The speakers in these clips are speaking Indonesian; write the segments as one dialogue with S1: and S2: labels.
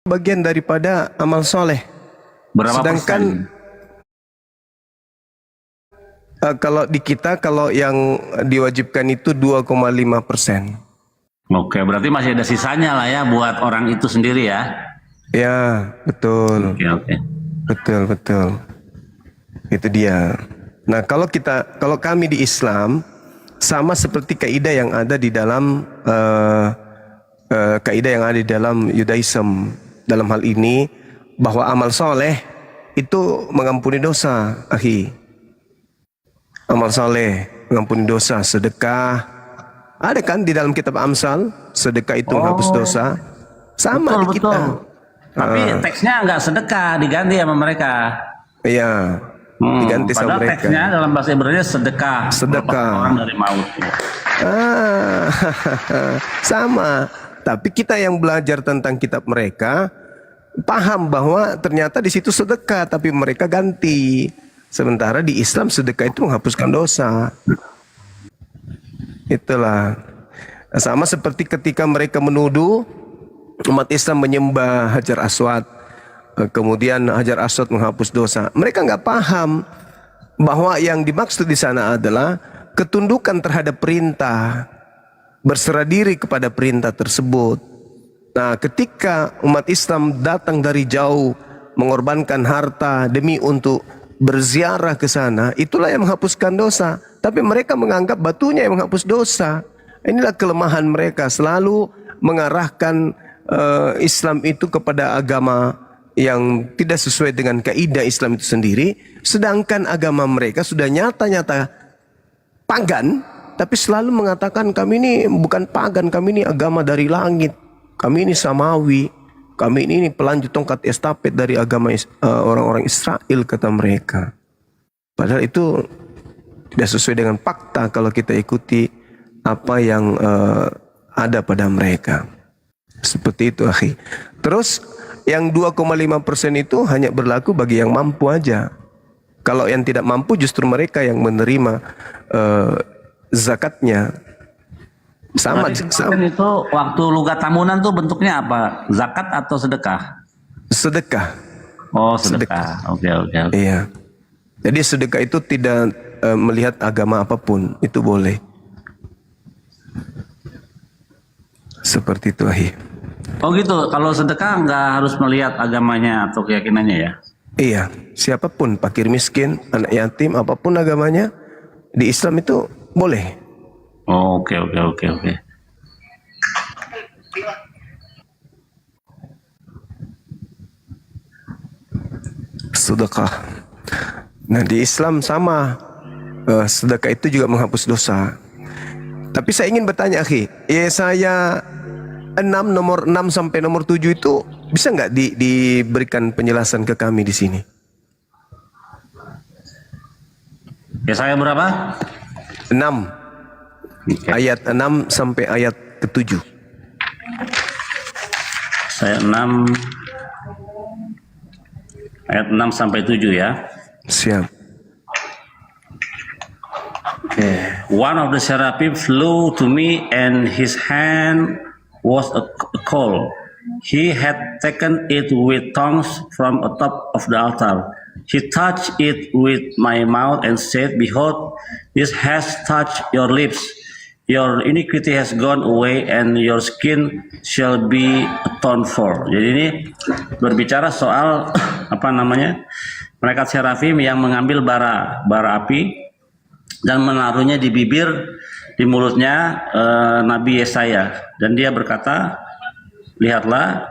S1: bagian daripada amal soleh.
S2: Berapa
S1: Sedangkan kalau di kita, kalau yang diwajibkan itu 2,5%.
S2: Oke, berarti masih ada sisanya lah ya buat orang itu sendiri ya.
S1: Ya, betul.
S2: Oke.
S1: Betul. Itu dia. Nah, kalau kami di Islam sama seperti kaidah yang ada di dalam kaidah yang ada di dalam Yudaism, dalam hal ini bahwa amal soleh itu mengampuni dosa, akhi. Amal soleh mengampuni dosa, sedekah. Ada kan di dalam kitab Amsal, sedekah itu menghapus dosa. Sama di kita.
S2: Tapi teksnya nggak sedekah, diganti sama mereka.
S1: Iya, diganti sama
S2: padahal
S1: mereka.
S2: Teksnya dalam bahasa Ibrani sedekah.
S1: Sedekah.
S2: Orang dari maut.
S1: Sama. Tapi kita yang belajar tentang kitab mereka paham bahwa ternyata di situ sedekah, tapi mereka ganti. Sementara di Islam sedekah itu menghapuskan dosa. Itulah. Sama seperti ketika mereka menuduh umat Islam menyembah Hajar Aswad, kemudian Hajar Aswad menghapus dosa. Mereka nggak paham bahwa yang dimaksud di sana adalah ketundukan terhadap perintah, berserah diri kepada perintah tersebut. Nah, ketika umat Islam datang dari jauh mengorbankan harta demi untuk berziarah ke sana, itulah yang menghapuskan dosa. Tapi mereka menganggap batunya yang menghapus dosa. Inilah kelemahan mereka, selalu mengarahkan Islam itu kepada agama yang tidak sesuai dengan kaidah Islam itu sendiri. Sedangkan agama mereka sudah nyata-nyata pagan, tapi selalu mengatakan kami ini bukan pagan, kami ini agama dari langit, kami ini samawi, kami ini pelanjut tongkat estafet dari agama orang-orang Israel, kata mereka. Padahal itu tidak sesuai dengan fakta kalau kita ikuti apa yang ada pada mereka. Seperti itu, akhi. Terus yang 2,5% itu hanya berlaku bagi yang mampu aja. Kalau yang tidak mampu justru mereka yang menerima zakatnya. Sama.
S2: Itu waktu lugat tamunan tuh bentuknya apa? Zakat atau sedekah?
S1: Sedekah.
S2: Oh, sedekah. Oke.
S1: Iya. Jadi sedekah itu tidak melihat agama apapun, itu boleh. Seperti itu, akhi.
S2: Oh gitu, kalau sedekah nggak harus melihat agamanya atau keyakinannya ya?
S1: Iya, siapapun, fakir miskin, anak yatim, apapun agamanya, di Islam itu boleh.
S2: Oh, oke.
S1: Sedekah. Nah, di Islam sama, sedekah itu juga menghapus dosa. Tapi saya ingin bertanya, akhi, Yesaya 6 nomor 6 sampai nomor 7 itu bisa nggak diberikan penjelasan ke kami di sini?
S2: Yesaya berapa?
S1: 6.
S2: Okay.
S1: Ayat 6 sampai ayat ke-7.
S2: Saya 6 ayat 6 sampai 7 ya.
S1: Siap.
S2: One of the seraphim flew to me, and his hand was a coal. He had taken it with tongs from atop of the altar. He touched it with my mouth and said, "Behold, this has touched your lips. Your iniquity has gone away, and your skin shall be atoned for." Jadi ini berbicara soal malaikat serafim yang mengambil bara api dan menaruhnya di bibir, di mulutnya Nabi Yesaya, dan dia berkata, "Lihatlah,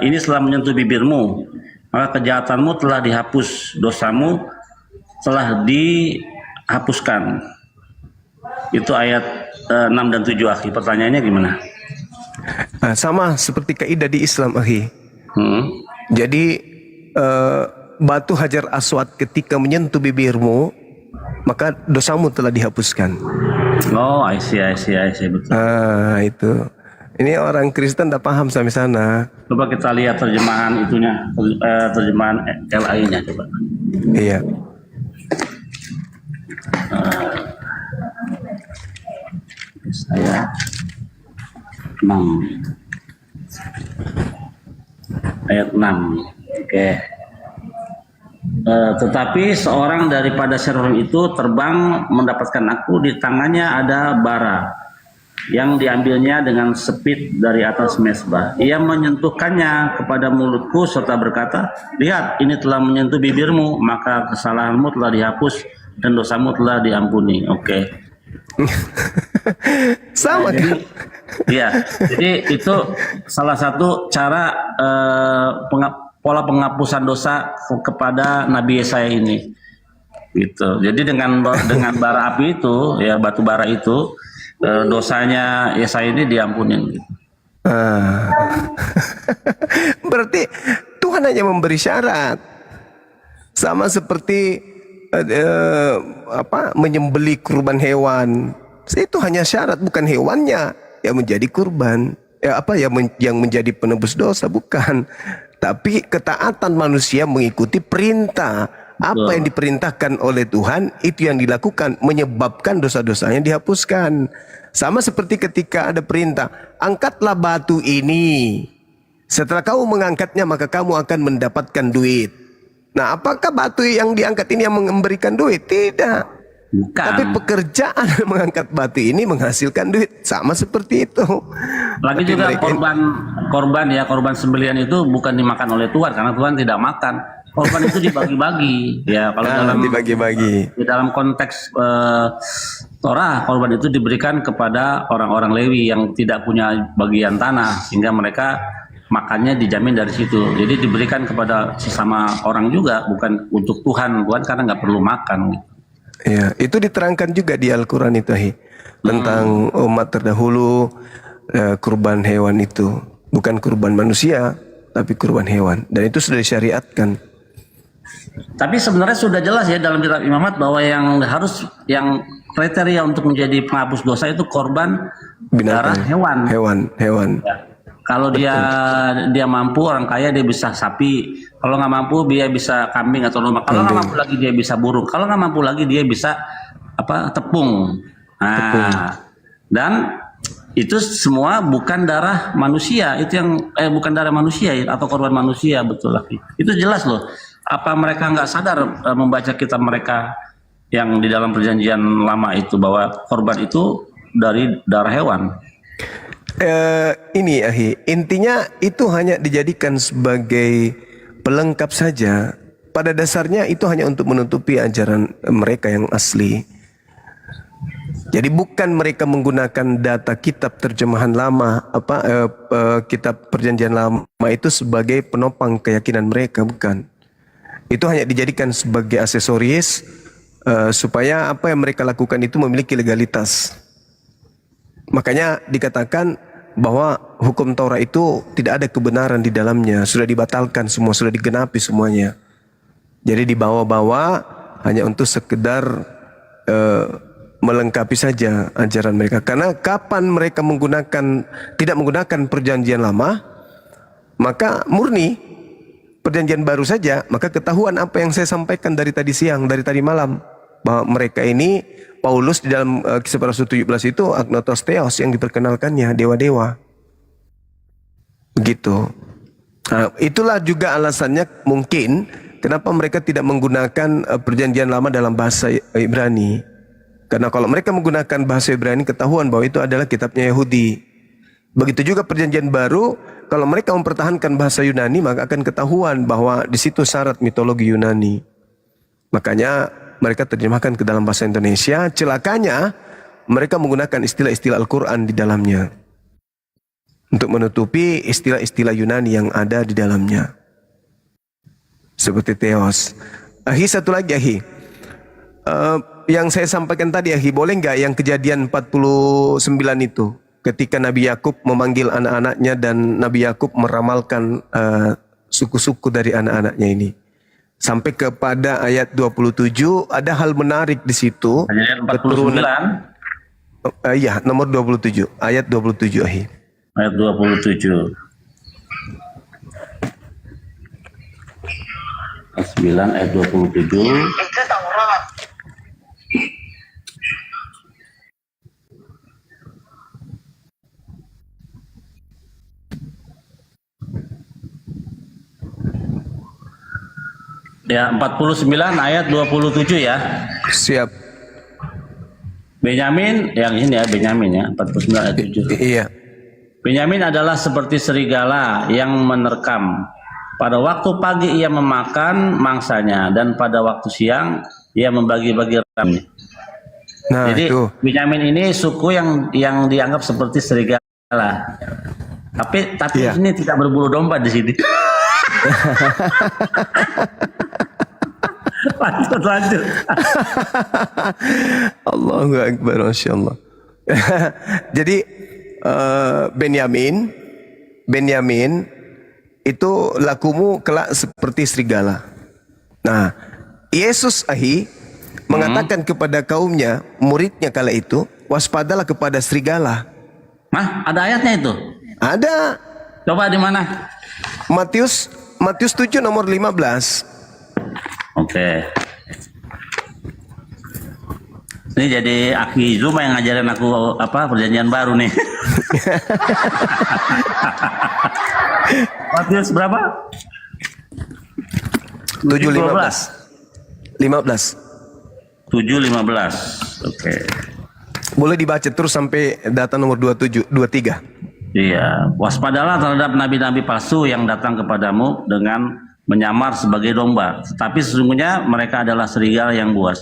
S2: ini setelah menyentuh bibirmu, maka kejahatanmu telah dihapus, dosamu telah dihapuskan." Itu ayat 6 dan 7, akhi. Pertanyaannya gimana?
S1: Sama seperti kaidah di Islam, akhi. Jadi batu Hajar Aswad ketika menyentuh bibirmu, maka dosamu telah dihapuskan.
S2: Oh, I see, betul.
S1: Itu. Ini orang Kristen tidak paham sampai sana.
S2: Coba kita lihat terjemahan itunya, terjemahan LAI-nya coba.
S1: Iya.
S2: Saya 6. ayat 6. Oke. Tetapi seorang daripada cherubim itu terbang mendapatkan aku, di tangannya ada bara yang diambilnya dengan sepit dari atas mezbah. Ia menyentuhkannya kepada mulutku serta berkata, lihat, ini telah menyentuh bibirmu, maka kesalahanmu telah dihapus dan dosamu telah diampuni. Oke.
S1: Sama
S2: Jadi,
S1: kan?
S2: ya, jadi itu salah satu cara pola penghapusan dosa kepada Nabi Yesaya ini. Gitu. Jadi dengan bara api itu, ya batu bara itu, dosanya Yesaya ini diampunin. Gitu.
S1: Ah. Berarti Tuhan hanya memberi syarat. Sama seperti menyembelih kurban hewan. Itu hanya syarat, bukan hewannya yang menjadi kurban. Yang menjadi penebus dosa, bukan. Tapi ketaatan manusia mengikuti perintah. Apa yang diperintahkan oleh Tuhan itu yang dilakukan, menyebabkan dosa-dosanya dihapuskan. Sama seperti ketika ada perintah, angkatlah batu ini. Setelah kamu mengangkatnya maka kamu akan mendapatkan duit. Nah, apakah batu yang diangkat ini yang memberikan duit? Tidak.
S2: Bukan.
S1: Tapi pekerjaan mengangkat batu ini menghasilkan duit. Sama seperti itu.
S2: Lagi
S1: Tapi
S2: juga korban sembelihan itu bukan dimakan oleh Tuhan, karena Tuhan tidak makan. Korban itu dibagi-bagi. Ya, kalau
S1: dibagi-bagi.
S2: Di dalam konteks Torah, korban itu diberikan kepada orang-orang Lewi yang tidak punya bagian tanah, sehingga mereka makannya dijamin dari situ. Jadi diberikan kepada sesama orang juga, bukan untuk Tuhan karena nggak perlu makan.
S1: Ya, itu diterangkan juga di Al-Quran itu, tentang umat terdahulu, kurban hewan itu bukan kurban manusia, tapi kurban hewan, dan itu sudah disyariatkan.
S2: Tapi sebenarnya sudah jelas ya dalam kitab Imamat bahwa yang kriteria untuk menjadi penghapus dosa itu korban darah hewan.
S1: Hewan.
S2: Ya. Kalau dia mampu, orang kaya dia bisa sapi. Kalau nggak mampu dia bisa kambing atau domba. Kalau nggak mampu lagi dia bisa burung. Kalau nggak mampu lagi dia bisa tepung. Nah, dan itu semua bukan darah manusia. Itu yang bukan darah manusia atau korban manusia, betul lagi. Itu jelas loh. Apa mereka nggak sadar membaca kitab mereka yang di dalam perjanjian lama itu bahwa korban itu dari darah hewan?
S1: Ini intinya itu hanya dijadikan sebagai pelengkap saja. Pada dasarnya itu hanya untuk menutupi ajaran mereka yang asli. Jadi bukan mereka menggunakan data kitab terjemahan lama, kitab perjanjian lama itu sebagai penopang keyakinan mereka, bukan. Itu hanya dijadikan sebagai aksesoris supaya apa yang mereka lakukan itu memiliki legalitas. Makanya dikatakan bahwa hukum Taurat itu tidak ada kebenaran di dalamnya, sudah dibatalkan semua, sudah digenapi semuanya. Jadi dibawa-bawa hanya untuk sekedar melengkapi saja ajaran mereka. Karena kapan mereka tidak menggunakan perjanjian lama, maka murni perjanjian baru saja, maka ketahuan apa yang saya sampaikan dari tadi siang, dari tadi malam, bahwa mereka ini Paulus di dalam Kisah Para Rasul 17 itu agnotos theos yang diperkenalkannya, dewa-dewa. Begitu. Nah, itulah juga alasannya mungkin kenapa mereka tidak menggunakan perjanjian lama dalam bahasa Ibrani. Karena kalau mereka menggunakan bahasa Ibrani, ketahuan bahwa itu adalah kitabnya Yahudi. Begitu juga perjanjian baru, kalau mereka mempertahankan bahasa Yunani, maka akan ketahuan bahwa di situ syarat mitologi Yunani. Makanya mereka terjemahkan ke dalam bahasa Indonesia. Celakanya mereka menggunakan istilah-istilah Al-Quran di dalamnya untuk menutupi istilah-istilah Yunani yang ada di dalamnya, seperti theos. Satu lagi yang saya sampaikan tadi, boleh nggak yang kejadian 49 itu, ketika Nabi Yakub memanggil anak-anaknya dan Nabi Yakub meramalkan suku-suku dari anak-anaknya ini. Sampai kepada ayat 27, ada hal menarik di situ.
S2: Ayat 49.
S1: Iya, nomor 27, ayat 27
S2: Ayat 27. 9 ayat 27.
S3: Itu Taurat.
S2: Ya, 49 ayat 27 ya.
S1: Siap.
S2: Benyamin, yang ini ya, Benyamin ya, 49 ayat 7.
S1: Iya.
S2: Benyamin adalah seperti serigala yang menerkam. Pada waktu pagi ia memakan mangsanya, dan pada waktu siang ia membagi-bagi ramnya.
S1: Nah,
S2: Jadi
S1: itu.
S2: Benyamin ini suku yang dianggap seperti serigala. Tapi
S1: Iya.
S2: ini tidak berbulu domba di sini. lanjut.
S1: Allahu Akbar, Masya Allah. Jadi Benyamin itu lakumu kelak seperti serigala. Nah, Yesus mengatakan kepada kaumnya, muridnya kala itu, waspadalah kepada serigala.
S2: Nah, ada ayatnya itu.
S1: Ada.
S2: Coba di mana?
S1: Matius 7 nomor 15.
S2: Oke. Ini jadi Aki Zuma yang ngajarin aku perjanjian baru nih. Matius berapa?
S1: 7:15. 15.
S2: 7:15. Oke.
S1: Boleh dibaca terus sampai data nomor 23.
S2: Iya, waspadalah terhadap nabi-nabi palsu yang datang kepadamu dengan menyamar sebagai domba, tetapi sesungguhnya mereka adalah serigala yang buas.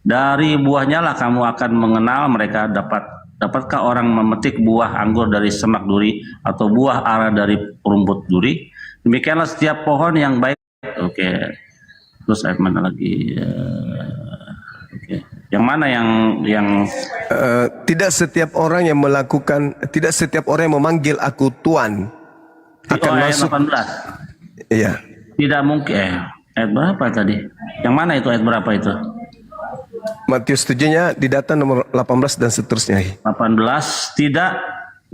S2: Dari buahnya lah kamu akan mengenal mereka. Dapatkah orang memetik buah anggur dari semak duri atau buah ara dari rumput duri? Demikianlah setiap pohon yang baik. Oke. Terus ayat mana lagi? Oke. Yang mana yang
S1: Tidak setiap orang yang memanggil aku Tuan akan
S2: ayat
S1: masuk.
S2: 18.
S1: Iya.
S2: Tidak mungkin. Ayat berapa tadi? Yang mana itu ayat berapa itu?
S1: Matius 7-nya di data nomor 18 dan seterusnya.
S2: 18. Tidak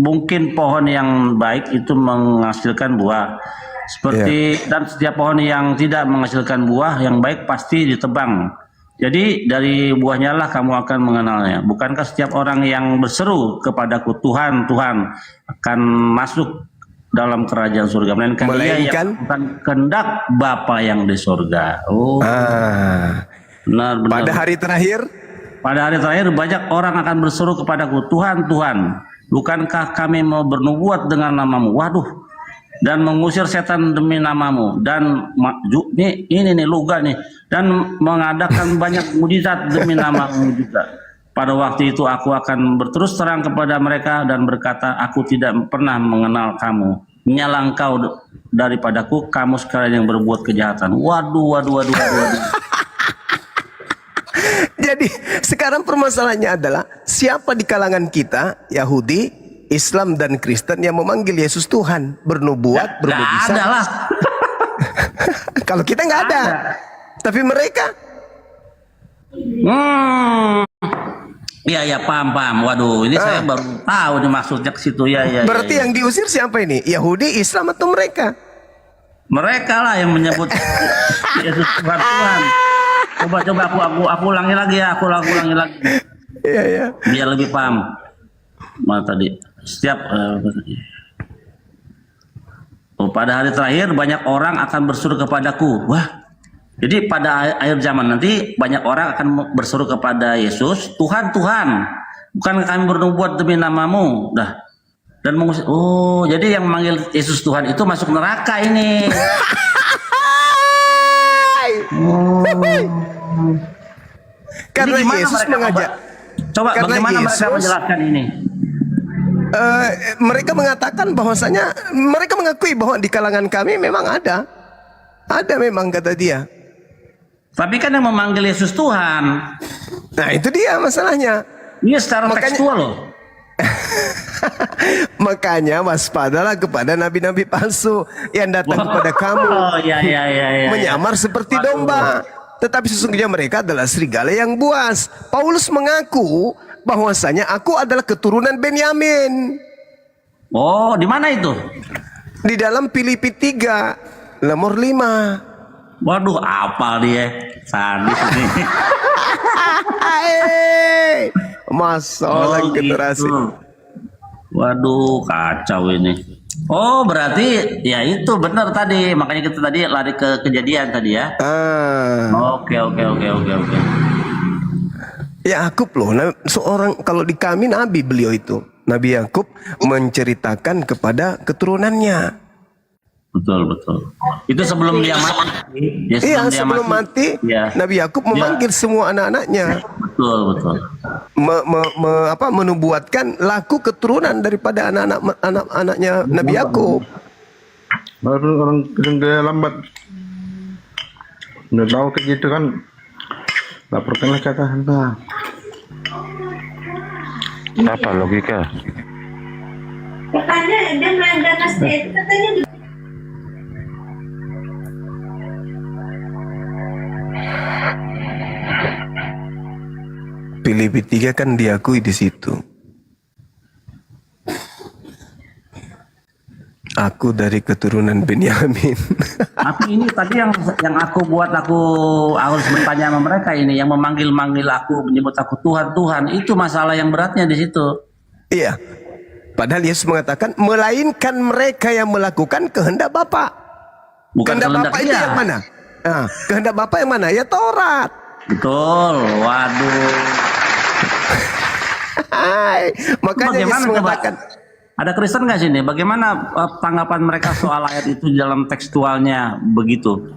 S2: mungkin pohon yang baik itu menghasilkan buah. Dan setiap pohon yang tidak menghasilkan buah yang baik pasti ditebang. Jadi dari buahnya lah kamu akan mengenalnya. Bukankah setiap orang yang berseru kepadaku Tuhan, Tuhan akan masuk dalam kerajaan surga, melainkan dia yang melakukan kehendak Bapa yang di surga. Oh. Benar.
S1: Pada hari terakhir
S2: banyak orang akan berseru kepadaku, Tuhan, Tuhan, bukankah kami mau bernubuat dengan namamu? Waduh. Dan mengusir setan demi namamu, dan ini luga nih, dan mengadakan banyak mujizat demi namamu juga. Pada waktu itu aku akan berterus terang kepada mereka dan berkata, aku tidak pernah mengenal kamu. Nyala engkau daripadaku, kamu sekalian yang berbuat kejahatan. Waduh.
S1: Jadi sekarang permasalahannya adalah siapa di kalangan kita, Yahudi, Islam dan Kristen yang memanggil Yesus Tuhan, bernubuat, bermujizat?
S2: Ada lah.
S1: Kalau kita nggak ada. Tapi mereka.
S2: Iya, paham. Waduh, ini saya baru tahu nih maksudnya ke situ ya.
S1: Berarti yang diusir siapa ini? Yahudi, Islam atau mereka?
S2: Mereka lah yang menyebut Yesus Tuhan. Coba aku ulangi lagi ya, aku ulangi lagi.
S1: Iya.
S2: Biar lebih paham. Mana tadi? Pada hari terakhir banyak orang akan berseru kepadaku. Wah. Jadi pada akhir zaman nanti banyak orang akan berseru kepada Yesus, Tuhan, Tuhan, bukankah kami bernubuat demi namamu? Dan mengusir. Oh, jadi yang memanggil Yesus Tuhan itu masuk neraka ini.
S1: Karena Yesus mengajak.
S2: Bagaimana mereka menjelaskan ini?
S1: Mereka mengatakan bahwasanya mereka mengakui bahwa di kalangan kami memang ada memang, kata dia.
S2: Tapi kan yang memanggil Yesus Tuhan.
S1: Nah, itu dia masalahnya.
S2: Ini secara tekstual loh.
S1: Makanya waspadalah kepada nabi-nabi palsu yang datang kepada kamu. Menyamar seperti domba, tetapi sesungguhnya mereka adalah serigala yang buas. Paulus mengaku bahwasanya aku adalah keturunan Benyamin.
S2: Oh, di mana itu?
S1: Di dalam Filipi 3 nomor 5.
S2: Waduh, apa dia? Sadis ini.
S1: Masalah generasi.
S2: Gitu. Waduh, kacau ini. Oh, berarti ya itu benar tadi. Makanya kita tadi lari ke kejadian tadi ya. Oke, oke, oke, oke, oke.
S1: Yakub loh, seorang kalau di kami nabi beliau itu. Nabi Yakub menceritakan kepada keturunannya.
S2: Betul, betul. Itu sebelum dia mati. Ya,
S1: Iya, sebelum mati,
S2: ya.
S1: Nabi Yakub memanggil semua anak-anaknya.
S2: Betul, betul.
S1: Menubuatkan laku keturunan daripada anak-anaknya Nabi Yakub.
S3: Baru orang dia lambat. Udah tahu kayak gitu kan, laporkanlah kata Anda.
S4: Apa logika?
S5: Katanya dia main ganas itu katanya
S1: Filipi 3 kan diakui di situ. Aku dari keturunan Benyamin.
S2: Tapi ini tadi yang aku buat aku harus bertanya sama mereka ini, yang memanggil-manggil aku, menyebut aku Tuhan, Tuhan, itu masalah yang beratnya di situ.
S1: Iya. Padahal Yesus mengatakan, melainkan mereka yang melakukan kehendak Bapa.
S2: Bukan
S1: Kehendak Bapa itu yang mana? Kehendak Bapa yang mana? Ya Taurat.
S2: Betul. Waduh.
S1: Hai. Makanya Yesus mengatakan,
S2: ada Kristen nggak sini? Bagaimana tanggapan mereka soal ayat itu dalam tekstualnya begitu?